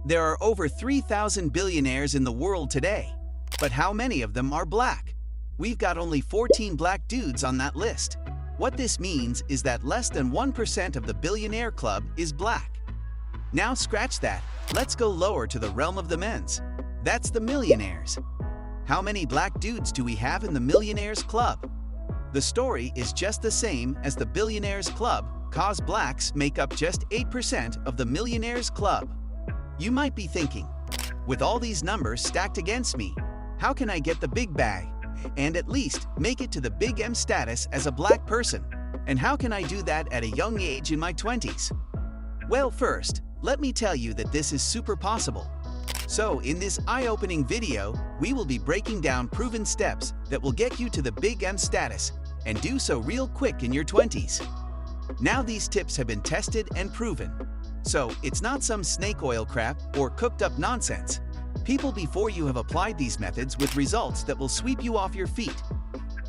There are over 3,000 billionaires in the world today. But how many of them are black? We've got only 14 black dudes on that list. What this means is that less than 1% of the billionaire club is black. Now scratch that, let's go lower to the realm of the men's. That's the millionaires. How many black dudes do we have in the millionaires club? The story is just the same as the billionaires club, cause blacks make up just 8% of the millionaires club. You might be thinking, with all these numbers stacked against me, how can I get the big bag and at least make it to the big M status as a black person? And how can I do that at a young age in my 20s? Well, first, let me tell you that this is super possible. So in this eye-opening video, we will be breaking down proven steps that will get you to the big M status and do so real quick in your 20s. Now these tips have been tested and proven. So it's not some snake oil crap or cooked up nonsense. People before you have applied these methods with results that will sweep you off your feet.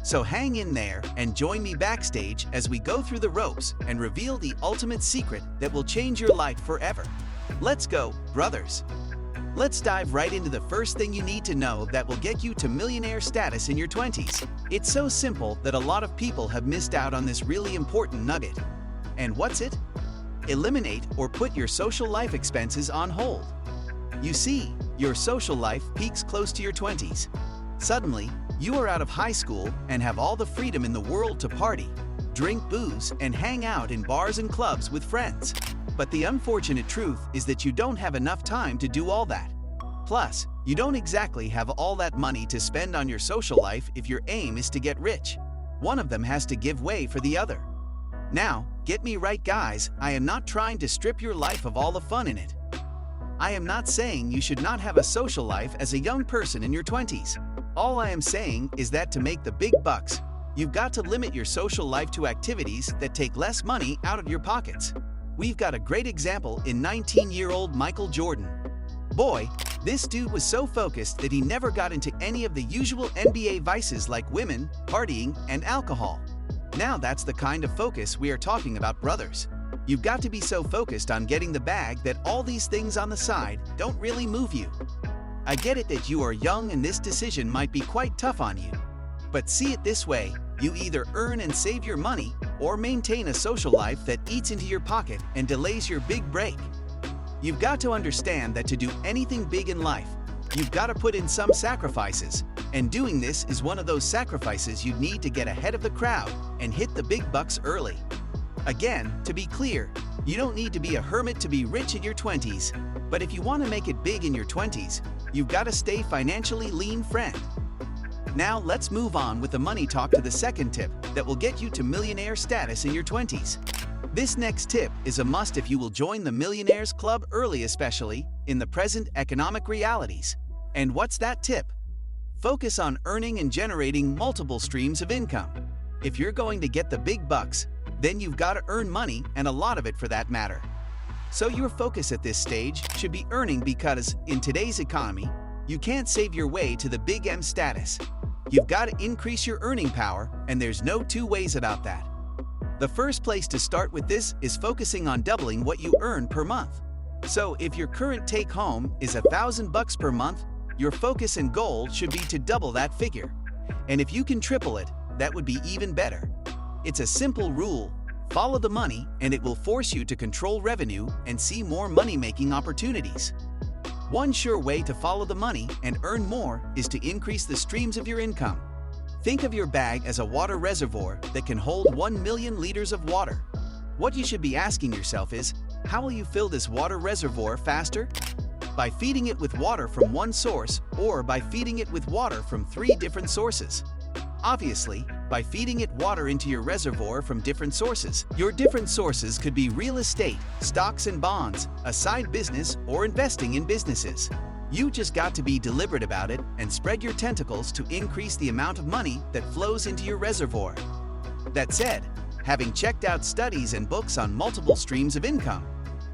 So hang in there and join me backstage as we go through the ropes and reveal the ultimate secret that will change your life forever. Let's go, brothers. Let's dive right into the first thing you need to know that will get you to millionaire status in your 20s. It's so simple that a lot of people have missed out on this really important nugget. And what's it? Eliminate or put your social life expenses on hold. You see, your social life peaks close to your 20s. Suddenly, you are out of high school and have all the freedom in the world to party, drink booze, and hang out in bars and clubs with friends. But the unfortunate truth is that you don't have enough time to do all that. Plus, you don't exactly have all that money to spend on your social life if your aim is to get rich. One of them has to give way for the other. Now, get me right, guys, I am not trying to strip your life of all the fun in it. I am not saying you should not have a social life as a young person in your 20s. All I am saying is that to make the big bucks, you've got to limit your social life to activities that take less money out of your pockets. We've got a great example in 19-year-old Michael Jordan. Boy, this dude was so focused that he never got into any of the usual NBA vices like women, partying, and alcohol. Now that's the kind of focus we are talking about, brothers. You've got to be so focused on getting the bag that all these things on the side don't really move you. I get it that you are young and this decision might be quite tough on you. But see it this way, you either earn and save your money or maintain a social life that eats into your pocket and delays your big break. You've got to understand that to do anything big in life, you've got to put in some sacrifices, and doing this is one of those sacrifices you need to get ahead of the crowd and hit the big bucks early. Again, to be clear, you don't need to be a hermit to be rich in your 20s, but if you want to make it big in your 20s, you've got to stay financially lean, friend. Now let's move on with the money talk to the second tip that will get you to millionaire status in your 20s. This next tip is a must if you will join the Millionaires Club early, especially in the present economic realities. And what's that tip? Focus on earning and generating multiple streams of income. If you're going to get the big bucks, then you've got to earn money, and a lot of it for that matter. So your focus at this stage should be earning, because in today's economy, you can't save your way to the big M status. You've got to increase your earning power, and there's no two ways about that. The first place to start with this is focusing on doubling what you earn per month. So if your current take-home is $1,000 per month, your focus and goal should be to double that figure. And if you can triple it, that would be even better. It's a simple rule. Follow the money, and it will force you to control revenue and see more money-making opportunities. One sure way to follow the money and earn more is to increase the streams of your income. Think of your bag as a water reservoir that can hold 1 million liters of water. What you should be asking yourself is, how will you fill this water reservoir faster? By feeding it with water from one source, or by feeding it with water from 3 different sources. Obviously, by feeding it water into your reservoir from different sources. Your different sources could be real estate, stocks and bonds, a side business, or investing in businesses. You just got to be deliberate about it and spread your tentacles to increase the amount of money that flows into your reservoir. That said, having checked out studies and books on multiple streams of income,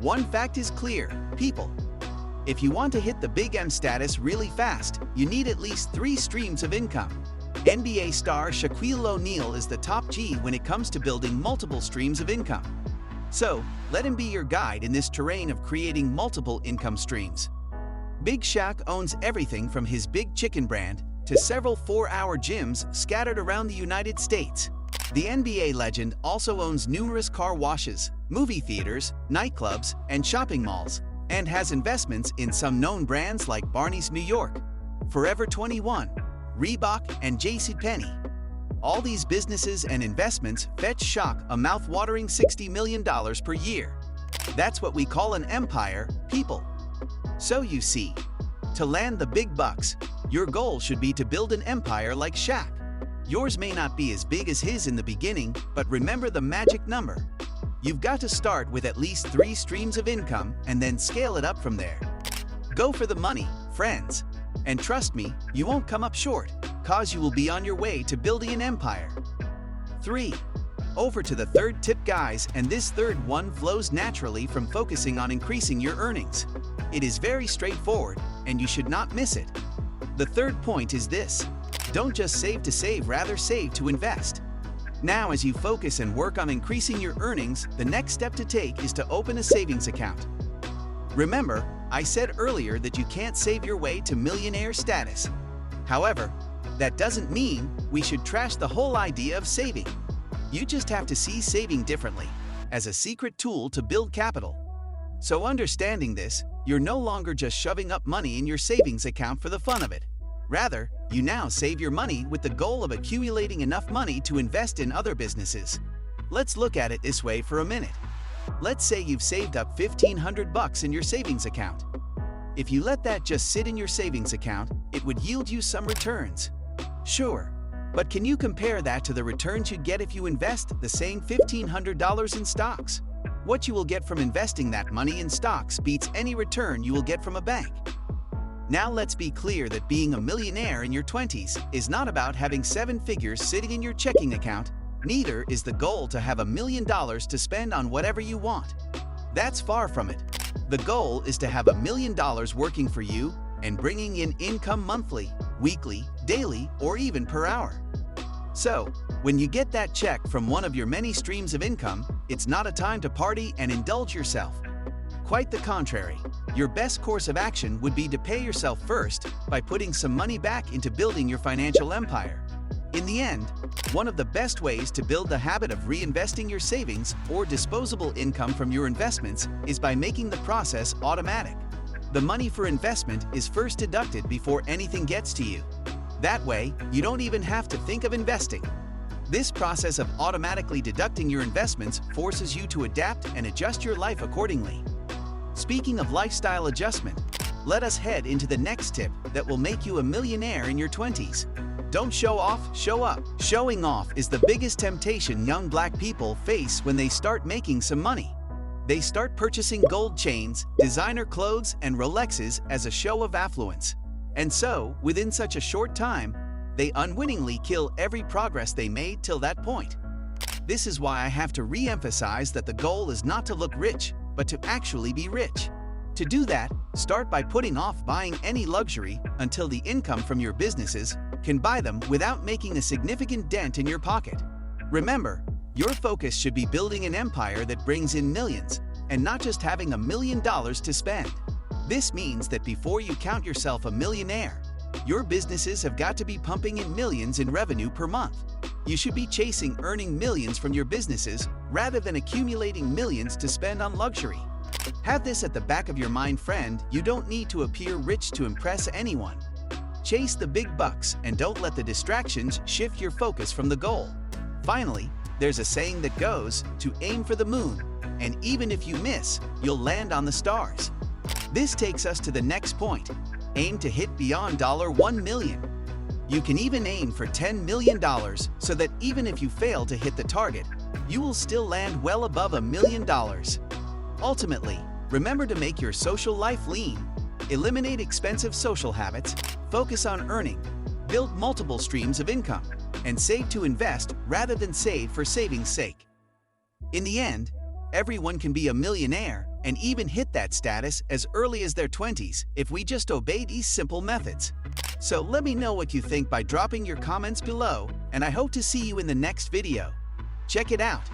one fact is clear, people. If you want to hit the big M status really fast, you need at least 3 streams of income. NBA star Shaquille O'Neal is the top G when it comes to building multiple streams of income. So, let him be your guide in this terrain of creating multiple income streams. Big Shaq owns everything from his Big Chicken brand to several 4-hour gyms scattered around the United States. The NBA legend also owns numerous car washes, movie theaters, nightclubs, and shopping malls, and has investments in some known brands like Barney's New York, Forever 21, Reebok, and JCPenney. All these businesses and investments fetch Shaq a mouth-watering $60 million per year. That's what we call an empire, people. So you see, to land the big bucks, your goal should be to build an empire like Shaq. Yours may not be as big as his in the beginning, but remember the magic number. You've got to start with at least 3 streams of income and then scale it up from there. Go for the money, friends. And trust me, you won't come up short, cause you will be on your way to building an empire. 3. Over to the third tip, guys, and this third one flows naturally from focusing on increasing your earnings. It is very straightforward, and you should not miss it. The third point is this: don't just save to save, rather save to invest. Now, as you focus and work on increasing your earnings, the next step to take is to open a savings account. Remember, I said earlier that you can't save your way to millionaire status. However, that doesn't mean we should trash the whole idea of saving. You just have to see saving differently, as a secret tool to build capital. So understanding this, you're no longer just shoving up money in your savings account for the fun of it. Rather, you now save your money with the goal of accumulating enough money to invest in other businesses. Let's look at it this way for a minute. Let's say you've saved up $1,500 in your savings account. If you let that just sit in your savings account, it would yield you some returns. Sure, but can you compare that to the returns you'd get if you invest the same $1,500 in stocks? What you will get from investing that money in stocks beats any return you will get from a bank. Now let's be clear that being a millionaire in your 20s is not about having 7 figures sitting in your checking account. Neither is the goal to have $1 million to spend on whatever you want. That's far from it. The goal is to have $1 million working for you and bringing in income monthly, weekly, daily, or even per hour. So, when you get that check from one of your many streams of income, it's not a time to party and indulge yourself. Quite the contrary. Your best course of action would be to pay yourself first by putting some money back into building your financial empire. In the end, one of the best ways to build the habit of reinvesting your savings or disposable income from your investments is by making the process automatic. The money for investment is first deducted before anything gets to you. That way, you don't even have to think of investing. This process of automatically deducting your investments forces you to adapt and adjust your life accordingly. Speaking of lifestyle adjustment, let us head into the next tip that will make you a millionaire in your 20s. Don't show off, show up. Showing off is the biggest temptation young black people face when they start making some money. They start purchasing gold chains, designer clothes, and Rolexes as a show of affluence. And so, within such a short time, they unwittingly kill every progress they made till that point. This is why I have to re-emphasize that the goal is not to look rich, but to actually be rich. To do that, start by putting off buying any luxury until the income from your businesses can buy them without making a significant dent in your pocket. Remember, your focus should be building an empire that brings in millions, and not just having $1 million to spend. This means that before you count yourself a millionaire, your businesses have got to be pumping in millions in revenue per month. You should be chasing earning millions from your businesses rather than accumulating millions to spend on luxury. Have this at the back of your mind, friend. You don't need to appear rich to impress anyone. Chase the big bucks and don't let the distractions shift your focus from the goal. Finally, there's a saying that goes to aim for the moon, and even if you miss, you'll land on the stars. This takes us to the next point. Aim to hit beyond $1 million. You can even aim for $10 million so that even if you fail to hit the target, you will still land well above $1 million. Ultimately, remember to make your social life lean. Eliminate expensive social habits, focus on earning, build multiple streams of income, and save to invest rather than save for saving's sake. In the end, everyone can be a millionaire and even hit that status as early as their 20s if we just obey these simple methods. So let me know what you think by dropping your comments below, and I hope to see you in the next video. Check it out.